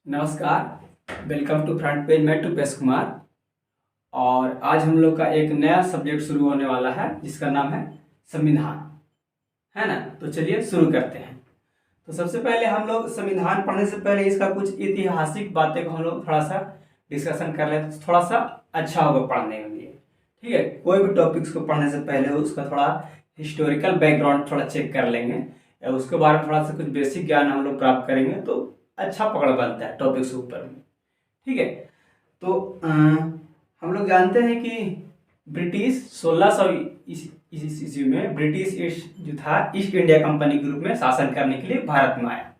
नमस्कार। Welcome to front page. मैं टूपेश कुमार और आज हम लोग का एक नया सब्जेक्ट शुरू होने वाला है जिसका नाम है संविधान, है ना। तो चलिए शुरू करते हैं। तो सबसे पहले हम लोग संविधान पढ़ने से पहले इसका कुछ ऐतिहासिक बातें को हम लोग थोड़ा सा डिस्कशन कर लेते हैं, तो थोड़ा सा अच्छा होगा पढ़ने के लिए। ठीक है, कोई भी टॉपिक्स को पढ़ने से पहले उसका थोड़ा हिस्टोरिकल बैकग्राउंड थोड़ा चेक कर लेंगे या उसके बारे में थोड़ा सा कुछ बेसिक ज्ञान हम लोग प्राप्त करेंगे तो अच्छा पकड़ बनता है टॉपिक्स ऊपर में। ठीक है, तो हम लोग जानते हैं कि ब्रिटिश 1600 ईस्वी में ब्रिटिश ईस्ट जो था ईस्ट इंडिया कंपनी के रूप में शासन करने के लिए भारत में आया।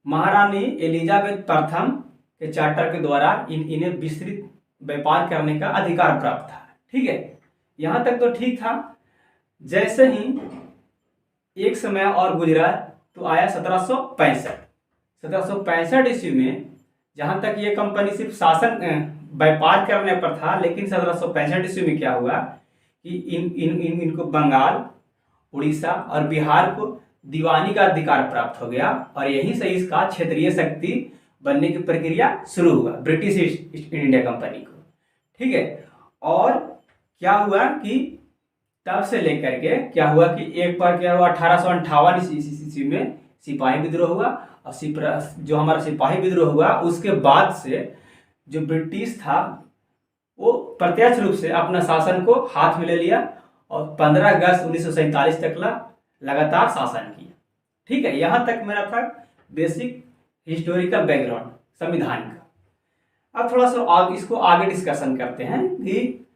महारानी एलिजाबेथ प्रथम के चार्टर के द्वारा इन्हें विस्तृत व्यापार करने का अधिकार प्राप्त था। ठीक है, यहाँ तक तो ठीक था। जैसे ही एक समय और गुजरा तो आया 1765 ईस्वी में, जहाँ तक ये कंपनी सिर्फ शासन व्यापार करने पर था, लेकिन 1765 ईस्वी में क्या हुआ कि इनको बंगाल, उड़ीसा और बिहार को दीवानी का अधिकार प्राप्त हो गया और यहीं से इसका क्षेत्रीय शक्ति बनने की प्रक्रिया शुरू हुआ ब्रिटिश ईस्ट इंडिया कंपनी को। ठीक है, और क्या हुआ कि तब से लेकर के क्या हुआ कि एक बार क्या हुआ 1858 ईस्वी में सिपाही विद्रोह हुआ और जो हमारा सिपाही विद्रोह हुआ उसके बाद से जो ब्रिटिश था वो प्रत्यक्ष रूप से अपना शासन को हाथ में ले लिया और 15 अगस्त 1947 तक लगातार शासन किया। ठीक है, यहाँ तक मेरा था बेसिक हिस्टोरिकल बैकग्राउंड संविधान का। अब थोड़ा सा इसको आगे डिस्कशन करते हैं कि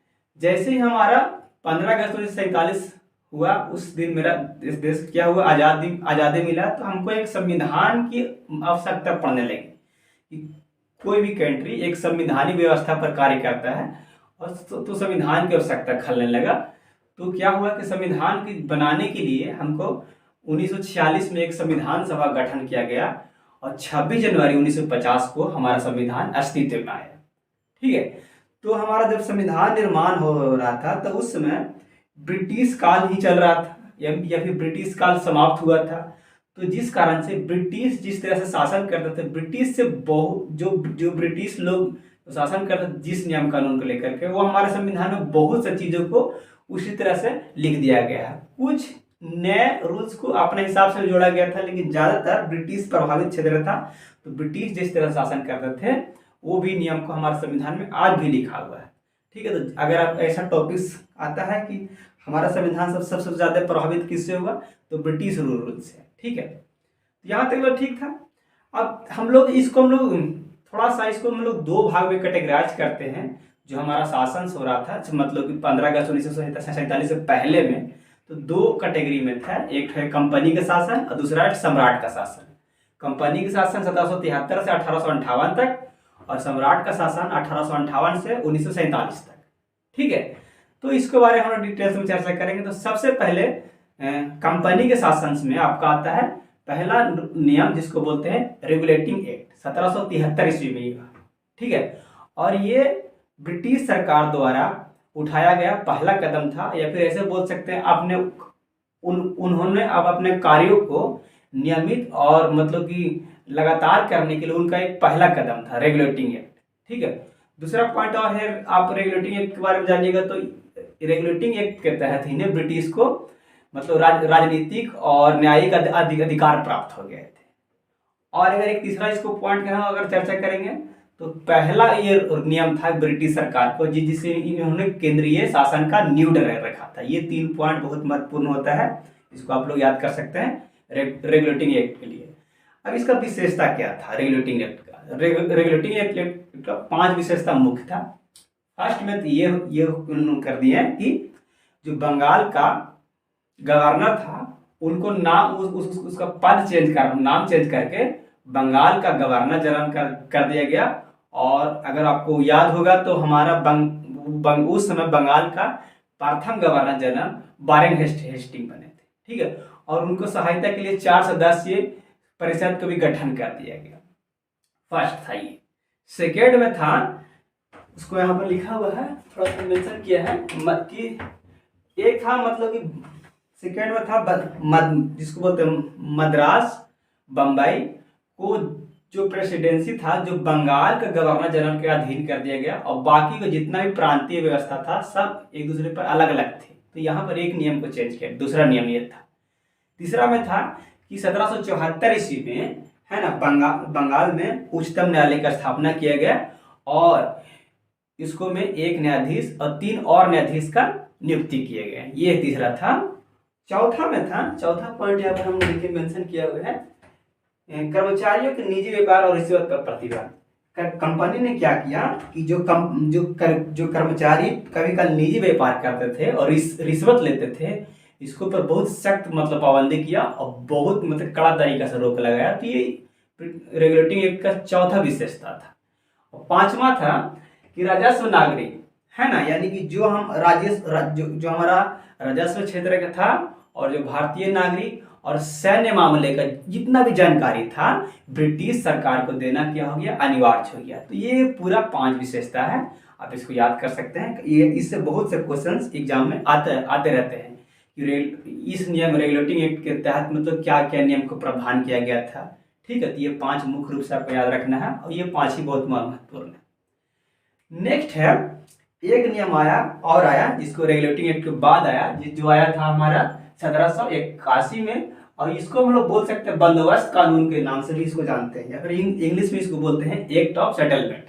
जैसे ही हमारा 15 अगस्त 1947 हुआ उस दिन मेरा देश क्या हुआ, आज़ादी मिला, तो हमको एक संविधान की आवश्यकता पड़ने लगी कि कोई भी कंट्री एक संविधानिक व्यवस्था पर कार्य करता है और तो संविधान की आवश्यकता खलने लगा। तो क्या हुआ कि संविधान की बनाने के लिए हमको 1946 में एक संविधान सभा गठन किया गया और 26 जनवरी 1950 को हमारा संविधान अस्तित्व में आया। ठीक है, तो हमारा जब संविधान निर्माण हो रहा था तो उस समय ब्रिटिश काल ही चल रहा था या फिर ब्रिटिश काल समाप्त हुआ था। तो जिस कारण से ब्रिटिश जिस तरह से शासन करते थे, ब्रिटिश से बहुत जो ब्रिटिश लोग शासन करते थे जिस नियम कानून को लेकर के, वो हमारे संविधान में बहुत सी चीज़ों को उसी तरह से लिख दिया गया है। कुछ नए रूल्स को अपने हिसाब से जोड़ा गया था, लेकिन ज़्यादातर ब्रिटिश प्रभावित क्षेत्र था। तो ब्रिटिश जिस तरह शासन करते थे वो भी नियम को हमारे संविधान में आज भी लिखा हुआ है। ठीक है, तो अगर आप ऐसा टॉपिक्स आता है कि हमारा संविधान सबसे ज़्यादा प्रभावित किससे हुआ तो ब्रिटिश रूल से। ठीक है, तो यहाँ तक तो ठीक था। अब हम लोग थोड़ा सा इसको हम लोग दो भाग में कैटेगराइज करते हैं। जो हमारा शासन हो रहा था मतलब कि 15 अगस्त 1947 से पहले में, तो दो कैटेगरी में था। एक है कंपनी का शासन और दूसरा है सम्राट का शासन। कंपनी का शासन 1773 से 1858 तक और सम्राट का शासन 1858 से 1947 तक। ठीक है, तो इसके बारे में हम डिटेल्स में चर्चा करेंगे। तो सबसे पहले कंपनी के शासन में आपका आता है पहला नियम जिसको बोलते हैं रेगुलेटिंग एक्ट 1773 ईस्वी में। ठीक है, और ये ब्रिटिश सरकार द्वारा उठाया गया पहला कदम था, या फिर ऐसे बोल सकते हैं उन्होंने अब अपने कार्यों को नियमित और मतलब कि लगातार करने के लिए उनका एक पहला कदम था रेगुलेटिंग एक्ट। ठीक है, दूसरा पॉइंट और है, आप रेगुलेटिंग एक्ट के बारे में जानिएगा तो रेगुलेटिंग एक्ट के तहत इन्हें ब्रिटिश को मतलब राजनीतिक और न्यायिक अधिकार प्राप्त हो गए थे। और अगर एक तीसरा इसको पॉइंट का हम अगर चर्चा करेंगे तो पहला ये नियम था ब्रिटिश सरकार को जिससे इन्होंने केंद्रीय शासन का नींव रखा था। ये 3 पॉइंट बहुत महत्वपूर्ण होता है, इसको आप लोग याद कर सकते हैं रेगुलेटिंग एक्ट के लिए। अब इसका विशेषता क्या था रेगुलेटिंग एक्ट का? रेगुलेटिंग एक्ट का 5 विशेषता मुख्य था। फर्स्ट में तो ये उन्होंने कर दिया कि जो बंगाल का गवर्नर था उनको नाम उसका नाम चेंज करके बंगाल का गवर्नर जनरल कर दिया गया। और अगर आपको याद होगा तो हमारा उस समय बंगाल का प्रथम गवर्नर जनरल वारेन हेस्टिंग बने थे। ठीक है, और उनको सहायता के लिए 4 सदस्यीय परिषद का भी गठन कर दिया गया। फर्स्ट था ये। सेकेंड में था, उसको यहाँ पर लिखा हुआ है, थोड़ा सा मेंशन किया है कि एक था मतलब कि सेकेंड में था जिसको बोलते हैं मद्रास बम्बई को जो प्रेसिडेंसी था जो बंगाल का गवर्नर जनरल के अधीन कर दिया गया और बाकी का जितना भी प्रांतीय व्यवस्था था सब एक दूसरे पर अलग अलग थे। तो यहाँ पर एक नियम को चेंज किया, दूसरा नियम ये था। तीसरा में था कि 1774 ईस्वी में है ना बंगाल में उच्चतम न्यायालय का स्थापना किया गया और इसको में एक न्यायाधीश और 3 और न्यायाधीश का नियुक्ति किए गए। ये तीसरा था। चौथा पॉइंट यहाँ पर हमने लिखे मेंशन किया हुआ है, कर्मचारियों के निजी व्यापार और रिश्वत पर प्रतिबंध। कंपनी ने क्या किया कि जो कर्मचारी कभी कभी निजी व्यापार करते थे और रिश्वत लेते थे, इसके ऊपर बहुत सख्त मतलब पाबंदी किया और बहुत मतलब कड़ा तरीका से रोक लगाया। तो ये रेगुलेटिंग एक्ट का चौथा विशेषता था। और पांचवा था कि राजस्व नागरिक है ना, यानी कि जो हम जो हमारा राजस्व क्षेत्र का था और जो भारतीय नागरिक और सैन्य मामले का जितना भी जानकारी था ब्रिटिश सरकार को देना क्या हो गया, अनिवार्य हो गया। तो ये पूरा 5 विशेषता है, आप इसको याद कर सकते हैं। ये इससे बहुत से क्वेश्चंस एग्जाम में आते रहते हैं कि इस नियम रेगुलेटिंग एक्ट के तहत मतलब क्या क्या नियम को प्रावधान किया गया था। ठीक है, तो ये 5 मुख्य रूप से आपको याद रखना है और ये 5 ही बहुत महत्वपूर्ण है। नेक्स्ट है एक नियम आया जिसको रेगुलेटिंग एक्ट के बाद आया, जो आया था हमारा 1781 में, और इसको हम लोग बोल सकते हैं बंदोबस्त कानून के नाम से भी इसको जानते हैं, या फिर इंग्लिश में इसको बोलते हैं एक्ट ऑफ सेटलमेंट।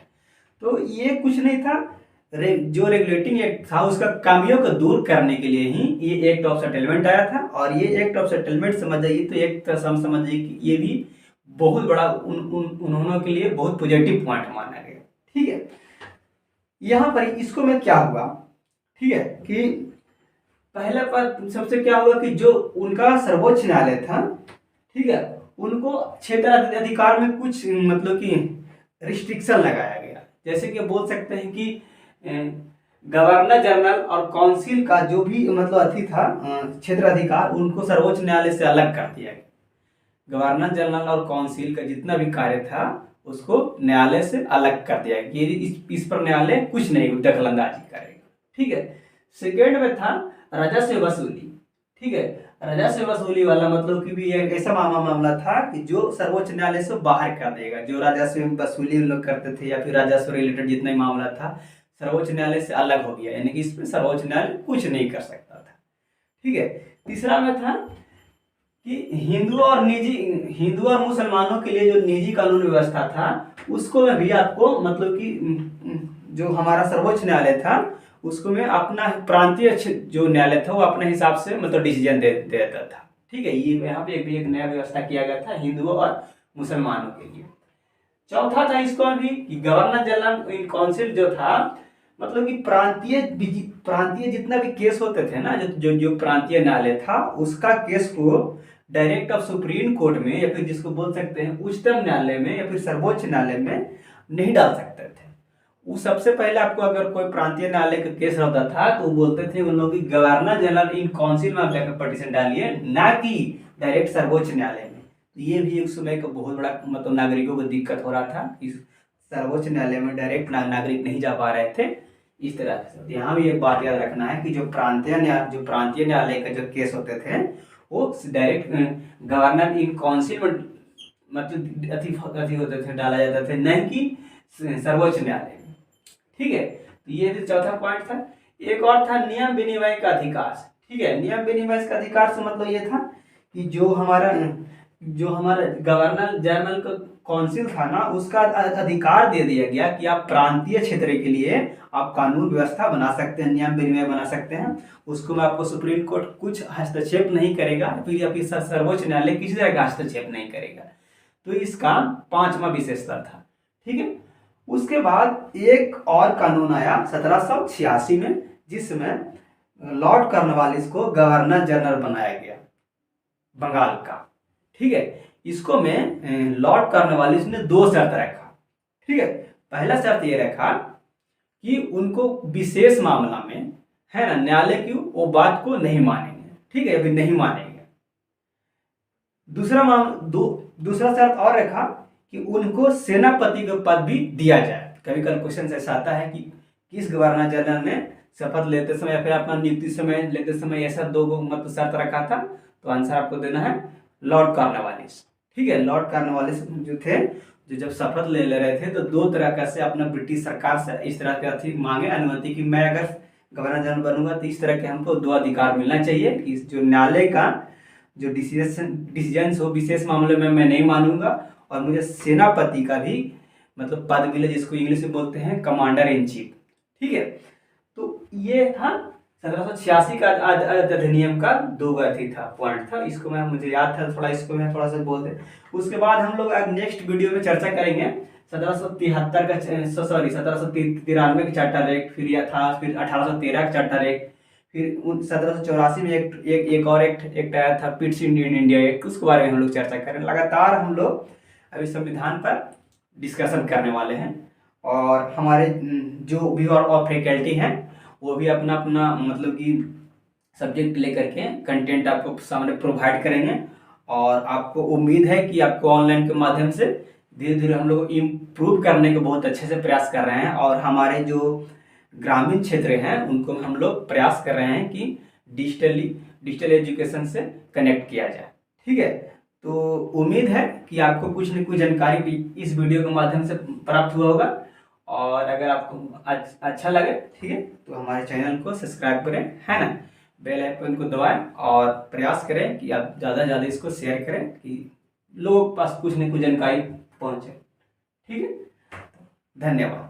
तो ये कुछ नहीं था, जो रेगुलेटिंग एक्ट था उसका खामियों को दूर करने के लिए ही ये एक्ट ऑफ सेटलमेंट आया था। और ये एक्ट ऑफ सेटलमेंट समझ जाइए तो एक तरह से समझ जाइए कि ये भी बहुत बड़ा उन्होंने के लिए बहुत पॉजिटिव पॉइंट माना गया। ठीक है, यहाँ पर इसको में क्या हुआ, ठीक है, कि पहले पर सबसे क्या हुआ कि जो उनका सर्वोच्च न्यायालय था, ठीक है, उनको क्षेत्र अधिकार में कुछ मतलब कि रिस्ट्रिक्शन लगाया गया। जैसे कि बोल सकते हैं कि गवर्नर जनरल और काउंसिल का जो भी मतलब अथी था क्षेत्र अधिकार, उनको सर्वोच्च न्यायालय से अलग कर दिया गया। गवर्नर जनरल और काउंसिल का जितना भी कार्य था उसको न्यायालय से अलग कर दिया गया, इस पर न्यायालय कुछ नहीं दखलंदाजी करेगा। ठीक है, सेकेंड में था राजस्व वसूली। ठीक है, राजस्व वसूली वाला मतलब कि भी एक ऐसा मामला था कि जो सर्वोच्च न्यायालय से बाहर कर देगा। जो राजस्व वसूली लोग करते थे या फिर राजस्व रिलेटेड जितना ही मामला था सर्वोच्च न्यायालय से अलग हो गया, यानी कि इसमें सर्वोच्च न्यायालय कुछ नहीं कर सकता था। ठीक है, तीसरा में था कि हिंदू और मुसलमानों के लिए जो निजी कानून व्यवस्था था उसको में भी आपको मतलब कि जो हमारा सर्वोच्च न्यायालय था उसको में अपना प्रांतीय जो न्यायालय था वो अपने हिसाब से मतलब डिसीजन दे देता था। ठीक है, ये यहाँ पे भी एक नया व्यवस्था किया गया था हिंदुओं और मुसलमानों के लिए। चौथा था इसको भी कि गवर्नर जनरल इन काउंसिल जो था मतलब कि प्रांतीय जितना भी केस होते थे ना, जो प्रांतीय न्यायालय था उसका केस को डायरेक्ट ऑफ सुप्रीम कोर्ट में या फिर जिसको बोल सकते हैं उच्चतम न्यायालय में या फिर सर्वोच्च न्यायालय में नहीं डाल सकते थे। वो सबसे पहले आपको अगर कोई प्रांतीय न्यायालय का केस होता था तो वो बोलते थे उन लोग की गवर्नर जनरल इन काउंसिल में आप जाकर पटिशन डालिए, ना कि डायरेक्ट सर्वोच्च न्यायालय में। तो ये भी एक समय का बहुत बड़ा मतलब नागरिकों को दिक्कत हो रहा था, इस सर्वोच्च न्यायालय में डायरेक्ट नागरिक नहीं जा पा रहे थे इस तरह से। यहाँ भी एक बात याद रखना है कि जो प्रांतीय न्यायालय का जो केस होते थे वो डायरेक्ट गवर्नर इन काउंसिल में मतलब अति होते थे, डाला जाता थे, नहीं कि सर्वोच्च न्यायालय में। ठीक है, तो ये भी चौथा पॉइंट था। एक और था नियम विनिमय का अधिकार। ठीक है, नियम विनिमय का अधिकार से मतलब ये था कि जो हमारा गवर्नर जनरल का काउंसिल था ना उसका अधिकार दे दिया गया कि आप प्रांतीय क्षेत्र के लिए आप कानून व्यवस्था बना सकते हैं, नियम विनिमय बना सकते हैं। उसको में आपको सुप्रीम कोर्ट कुछ हस्तक्षेप नहीं करेगा, फिर सर्वोच्च न्यायालय किसी तरह का हस्तक्षेप नहीं करेगा। तो इसका 5वां विशेषता था। ठीक है, उसके बाद एक और कानून आया 1786 में जिसमें लॉर्ड कॉर्नवालिस को गवर्नर जनरल बनाया गया बंगाल का। ठीक है, इसको में लॉर्ड कॉर्नवालिस ने 2 शर्त रखा। ठीक है, पहला शर्त ये रखा कि उनको विशेष मामला में है ना न्यायालय की वो बात को नहीं मानेंगे। ठीक है, अभी नहीं मानेंगे। दूसरा शर्त और रखा कि उनको सेनापति का पद भी दिया जाए। कभी कभी क्वेश्चन ऐसा आता है कि किस गवर्नर जनरल ने शपथ लेते समय या फिर अपना नियुक्ति समय लेते समय ऐसा 2 मतलब शर्त रखा था, तो आंसर आपको देना है लॉर्ड कॉर्नवालिस। ठीक है, लॉर्ड कॉर्नवालिस जो थे जो जब शपथ ले रहे थे तो दो तरह का से अपना ब्रिटिश सरकार से इस तरह का थी मांगे अनुमति कि मैं अगर गवर्नर जनरल बनूंगा तो इस तरह के हमको दो अधिकार मिलना चाहिए कि जो न्यायालय का जो डिसीजन हो विशेष मामले में मैं नहीं मानूंगा, और मुझे सेनापति का भी मतलब पद मिले जिसको इंग्लिश में बोलते हैं कमांडर इन चीफ। ठीक है, तो ये था 1786 का अधिनियम का दो गति था पॉइंट था, इसको मैं मुझे याद था थोड़ा, इसको मैं थोड़ा सा बोल दे। उसके बाद हम लोग नेक्स्ट वीडियो में चर्चा करेंगे 1773 का 1793 का चार्टर एक्ट, फिर यह था फिर 1813 का चार्टर एक्ट, फिर 1784 में एक और एक्ट आया था पिट्स इंडियन इंडिया एक्ट, उसके बारे में हम लोग चर्चा करें। लगातार हम लोग अभी संविधान पर डिस्कशन करने वाले हैं, और हमारे जो भी और फैकल्टी हैं वो भी अपना अपना मतलब कि सब्जेक्ट लेकर के कंटेंट आपको सामने प्रोवाइड करेंगे, और आपको उम्मीद है कि आपको ऑनलाइन के माध्यम से धीरे धीरे हम लोग इम्प्रूव करने के बहुत अच्छे से प्रयास कर रहे हैं, और हमारे जो ग्रामीण क्षेत्र हैं उनको हम लोग प्रयास कर रहे हैं कि डिजिटल एजुकेशन से कनेक्ट किया जाए। ठीक है, तो उम्मीद है कि आपको कुछ न कुछ जानकारी भी इस वीडियो के माध्यम से प्राप्त हुआ होगा, और अगर आपको अच्छा लगे ठीक है तो हमारे चैनल को सब्सक्राइब करें, है ना, बेल आइकन को दबाएं, और प्रयास करें कि आप ज़्यादा से ज़्यादा इसको शेयर करें कि लोगों के पास कुछ न कुछ जानकारी पहुंचे। ठीक है, धन्यवाद।